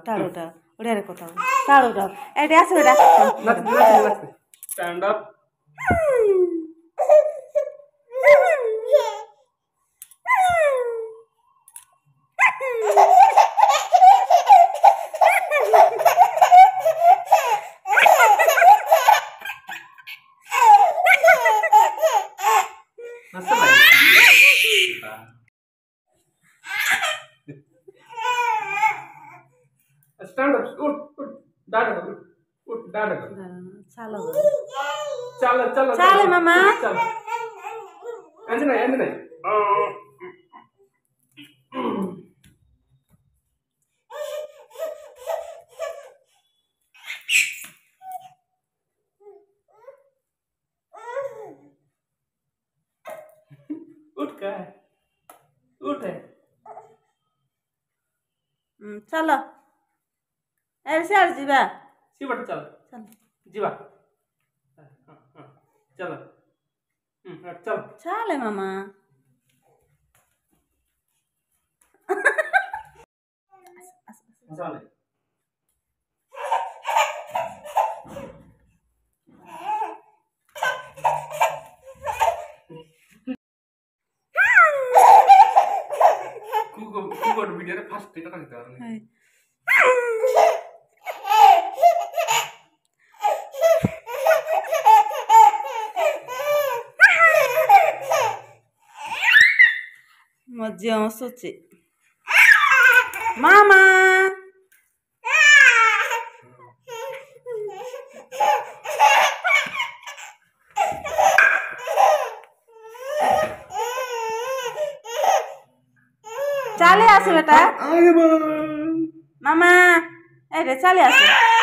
টাড়োটা ওটা কথা টাড়োটা এটা আছে ওটা স্ট্যান্ড আপ स्टैंड अप उठ उठ दादा उठ दादा चलो चलो चलो चलो मामा चलो अंजना उठ का उठ चलो ऐसे आ जीवा सीबट चल चल जीवा चलो चल चले मामा चल कुकुर भिडियो रे फास्ट टिका खाइता हाय मजा आसुची मामा चले आसो बेटा मामा ए रे चले आसो